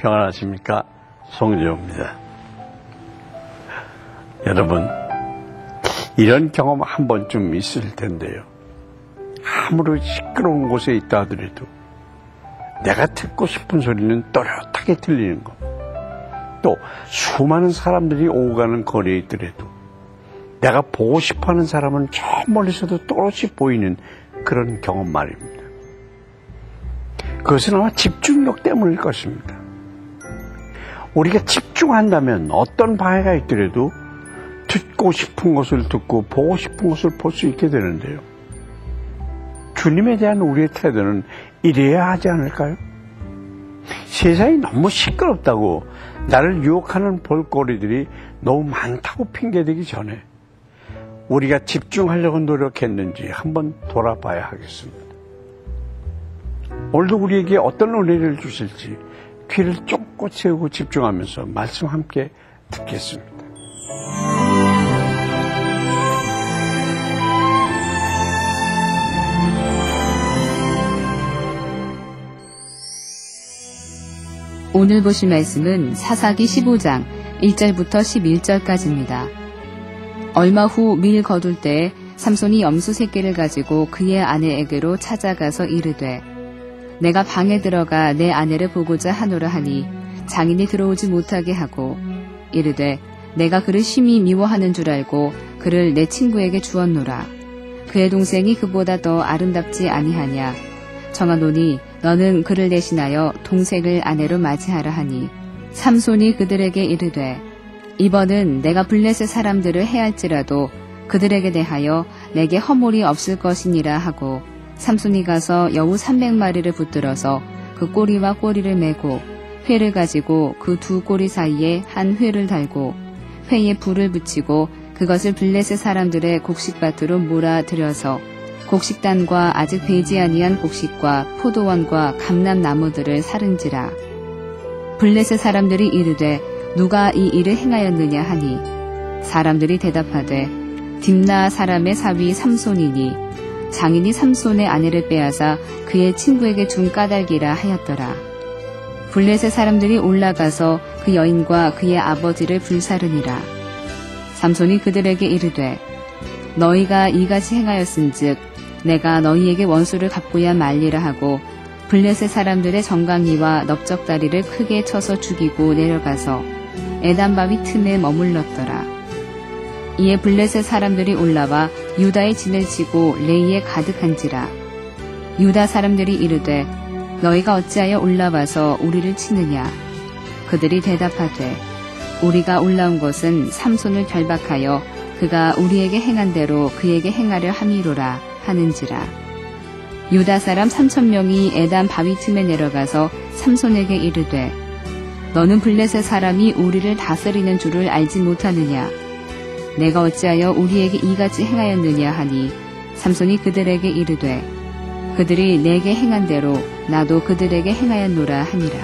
평안하십니까? 송재호입니다. 여러분, 이런 경험 한 번쯤 있을 텐데요. 아무리 시끄러운 곳에 있다 하더라도 내가 듣고 싶은 소리는 또렷하게 들리는 것. 또 수많은 사람들이 오고 가는 거리에 있더라도 내가 보고 싶어하는 사람은 저 멀리서도 또렷이 보이는 그런 경험 말입니다. 그것은 아마 집중력 때문일 것입니다. 우리가 집중한다면 어떤 방해가 있더라도 듣고 싶은 것을 듣고 보고 싶은 것을 볼 수 있게 되는데요. 주님에 대한 우리의 태도는 이래야 하지 않을까요? 세상이 너무 시끄럽다고 나를 유혹하는 볼거리들이 너무 많다고 핑계대기 전에 우리가 집중하려고 노력했는지 한번 돌아봐야 하겠습니다. 오늘도 우리에게 어떤 은혜를 주실지 귀를 쫑긋 세우고 집중하면서 말씀 함께 듣겠습니다. 오늘 보실 말씀은 사사기 15장 1절부터 11절까지입니다. 얼마 후 밀 거둘 때에 삼손이 염소 새끼를 가지고 그의 아내에게로 찾아가서 이르되 내가 방에 들어가 내 아내를 보고자 하노라 하니 장인이 들어오지 못하게 하고 이르되 내가 그를 심히 미워하는 줄 알고 그를 내 친구에게 주었노라. 그의 동생이 그보다 더 아름답지 아니하냐. 정하노니 너는 그를 대신하여 동생을 아내로 맞이하라 하니 삼손이 그들에게 이르되 이번은 내가 블레셋 사람들을 해할지라도 그들에게 대하여 내게 허물이 없을 것이니라 하고 삼손이 가서 여우 300마리를 붙들어서 그 꼬리와 꼬리를 메고 회를 가지고 그 두 꼬리 사이에 한 회를 달고 회에 불을 붙이고 그것을 블레셋 사람들의 곡식밭으로 몰아들여서 곡식단과 아직 배지 아니한 곡식과 포도원과 감람나무들을 사른지라. 블레셋 사람들이 이르되 누가 이 일을 행하였느냐 하니 사람들이 대답하되 딥나 사람의 사위 삼손이니 장인이 삼손의 아내를 빼앗아 그의 친구에게 준 까닭이라 하였더라. 블레셋 사람들이 올라가서 그 여인과 그의 아버지를 불사르니라. 삼손이 그들에게 이르되 너희가 이같이 행하였은즉 내가 너희에게 원수를 갚고야 말리라 하고 블레셋 사람들의 정강이와 넓적다리를 크게 쳐서 죽이고 내려가서 에단 바위 틈에 머물렀더라. 이에 블레셋 사람들이 올라와 유다의 진을 치고 레이에 가득한지라. 유다 사람들이 이르되 너희가 어찌하여 올라와서 우리를 치느냐. 그들이 대답하되 우리가 올라온 것은 삼손을 결박하여 그가 우리에게 행한 대로 그에게 행하려 함이로라 하는지라. 유다 사람 3,000명이 에단 바위 틈에 내려가서 삼손에게 이르되 너는 블레셋 사람이 우리를 다스리는 줄을 알지 못하느냐. 내가 어찌하여 우리에게 이같이 행하였느냐 하니 삼손이 그들에게 이르되 그들이 내게 행한 대로 나도 그들에게 행하였노라 하니라.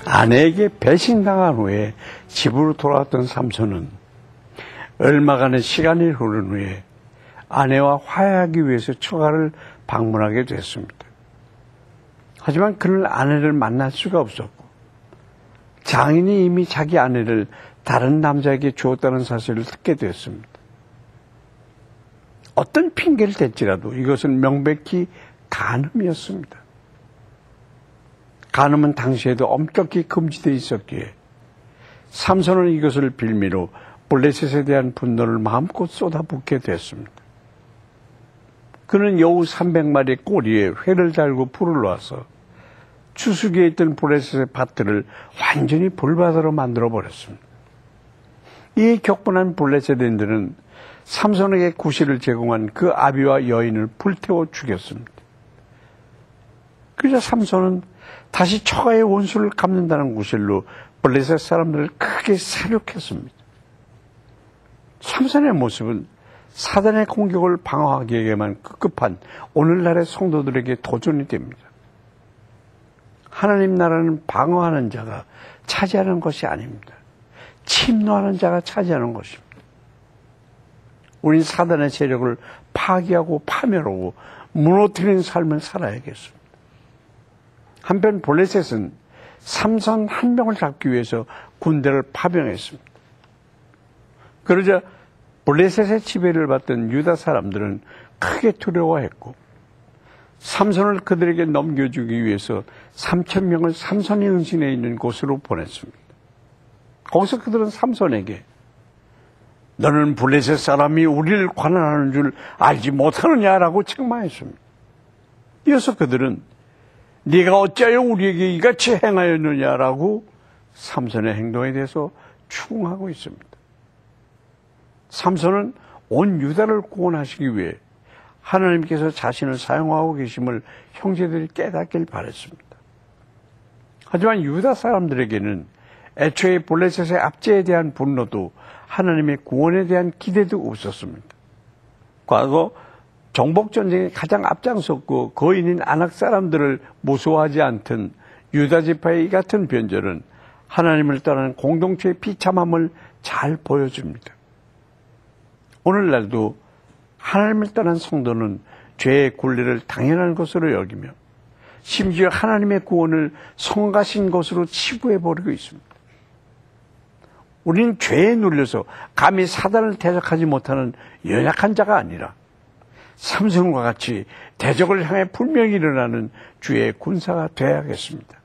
아내에게 배신당한 후에 집으로 돌아왔던 삼손은 얼마간의 시간이 흐른 후에 아내와 화해하기 위해서 처가를 방문하게 됐습니다. 하지만 그는 아내를 만날 수가 없었고 장인이 이미 자기 아내를 다른 남자에게 주었다는 사실을 듣게 되었습니다. 어떤 핑계를 댈지라도 이것은 명백히 간음이었습니다. 간음은 당시에도 엄격히 금지되어 있었기에 삼손은 이것을 빌미로 블레셋에 대한 분노를 마음껏 쏟아붓게 됐습니다. 그는 여우 300마리의 꼬리에 회를 달고 불을 놔서 추수기에 있던 블레셋의 밭들을 완전히 불바다로 만들어버렸습니다. 이에 격분한 블레셋인들은 삼손에게 구실을 제공한 그 아비와 여인을 불태워 죽였습니다. 그러자 삼손은 다시 처가의 원수를 갚는다는 구실로 블레셋 사람들을 크게 사륙했습니다. 삼손의 모습은 사단의 공격을 방어하기에만 급급한 오늘날의 성도들에게 도전이 됩니다. 하나님 나라는 방어하는 자가 차지하는 것이 아닙니다. 침노하는 자가 차지하는 것입니다. 우린 사단의 세력을 파괴하고 파멸하고 무너뜨리는 삶을 살아야겠습니다. 한편 블레셋은 삼손 한 명을 잡기 위해서 군대를 파병했습니다. 그러자 블레셋의 지배를 받던 유다 사람들은 크게 두려워했고 삼손을 그들에게 넘겨주기 위해서 3,000명을 삼손이 은신해 있는 곳으로 보냈습니다. 거기서 그들은 삼손에게 너는 블레셋 사람이 우리를 관할하는 줄 알지 못하느냐라고 책망했습니다. 이어서 그들은 네가 어찌하여 우리에게 이같이 행하였느냐라고 삼손의 행동에 대해서 추궁하고 있습니다. 삼손은 온 유다를 구원하시기 위해 하나님께서 자신을 사용하고 계심을 형제들이 깨닫길 바랬습니다. 하지만 유다 사람들에게는 애초에 블레셋의 압제에 대한 분노도 하나님의 구원에 대한 기대도 없었습니다. 과거 정복전쟁에 가장 앞장섰고 거인인 아낙 사람들을 무서워하지 않던 유다 지파의 이 같은 변절은 하나님을 떠나는 공동체의 비참함을 잘 보여줍니다. 오늘날도 하나님을 떠난 성도는 죄의 굴레를 당연한 것으로 여기며 심지어 하나님의 구원을 성가신 것으로 치부해버리고 있습니다. 우리는 죄에 눌려서 감히 사단을 대적하지 못하는 연약한 자가 아니라 삼손과 같이 대적을 향해 분명히 일어나는 주의 군사가 되어야겠습니다.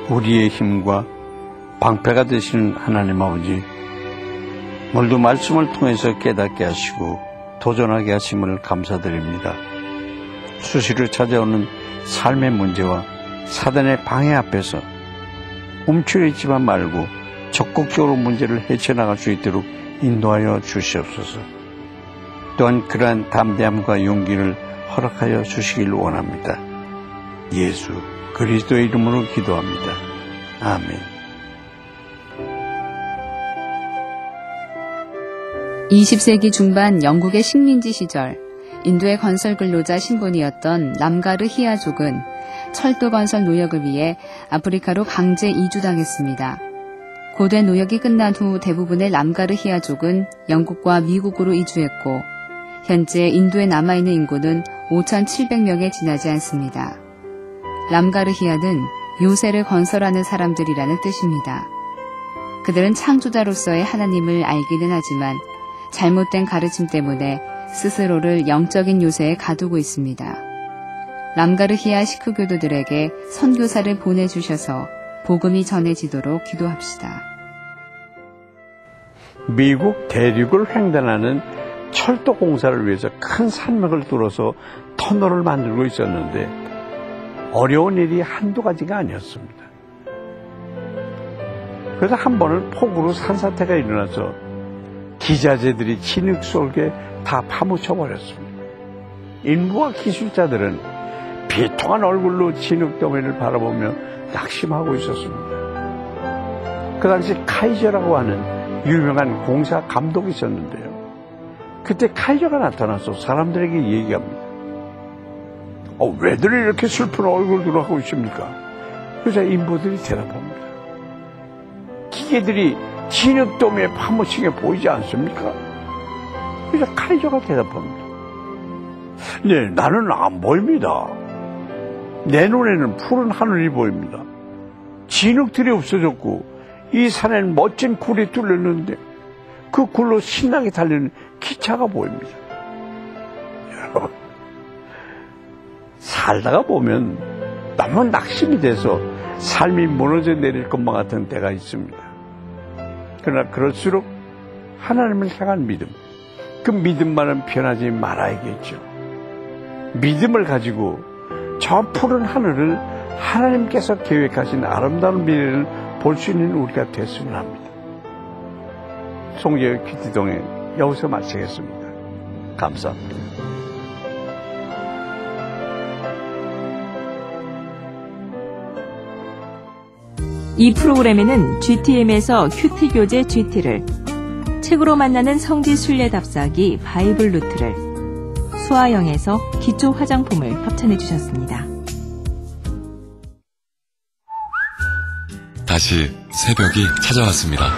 우리의 힘과 방패가 되시는 하나님 아버지, 오늘도 말씀을 통해서 깨닫게 하시고 도전하게 하심을 감사드립니다. 수시로 찾아오는 삶의 문제와 사단의 방해 앞에서 움츠러있지만 말고 적극적으로 문제를 헤쳐나갈 수 있도록 인도하여 주시옵소서. 또한 그러한 담대함과 용기를 허락하여 주시길 원합니다. 예수 그리스도의 이름으로 기도합니다. 아멘. 20세기 중반 영국의 식민지 시절 인도의 건설 근로자 신분이었던 람가르 히아족은 철도 건설 노역을 위해 아프리카로 강제 이주당했습니다. 고대 노역이 끝난 후 대부분의 람가르 히아족은 영국과 미국으로 이주했고 현재 인도에 남아있는 인구는 5,700명에 지나지 않습니다. 람가르 히아는 요새를 건설하는 사람들이라는 뜻입니다. 그들은 창조자로서의 하나님을 알기는 하지만 잘못된 가르침 때문에 스스로를 영적인 요새에 가두고 있습니다. 람가르 히아 시크 교도들에게 선교사를 보내주셔서 복음이 전해지도록 기도합시다. 미국 대륙을 횡단하는 철도 공사를 위해서 큰 산맥을 뚫어서 터널을 만들고 있었는데 어려운 일이 한두 가지가 아니었습니다. 그래서 한 번은 폭우로 산사태가 일어나서 기자재들이 진흙 속에 다 파묻혀버렸습니다. 인부와 기술자들은 비통한 얼굴로 진흙더미를 바라보며 낙심하고 있었습니다. 그 당시 카이저라고 하는 유명한 공사 감독이 있었는데요. 그때 카이저가 나타나서 사람들에게 얘기합니다. 왜들 이렇게 슬픈 얼굴들로 하고 있습니까? 그래서 인부들이 대답합니다. 기계들이 진흙더미에 파묻힌 게 보이지 않습니까? 그래서 카이저가 대답합니다. 네, 나는 안 보입니다. 내 눈에는 푸른 하늘이 보입니다. 진흙들이 없어졌고 이 산에는 멋진 굴이 뚫렸는데 그 굴로 신나게 달리는 기차가 보입니다. 여러분, 살다가 보면 너무 낙심이 돼서 삶이 무너져 내릴 것만 같은 때가 있습니다. 그러나 그럴수록 하나님을 향한 믿음, 그 믿음만은 변하지 말아야겠죠. 믿음을 가지고 저 푸른 하늘을 하나님께서 계획하신 아름다운 미래를 볼 수 있는 우리가 됐으면 합니다. 송재의 큐티동에 여기서 마치겠습니다. 감사합니다. 이 프로그램에는 GTM에서 큐티 교재 GT를, 책으로 만나는 성지 순례 답사기 바이블 루트를, 수아영에서 기초 화장품을 협찬해 주셨습니다. 다시 새벽이 찾아왔습니다.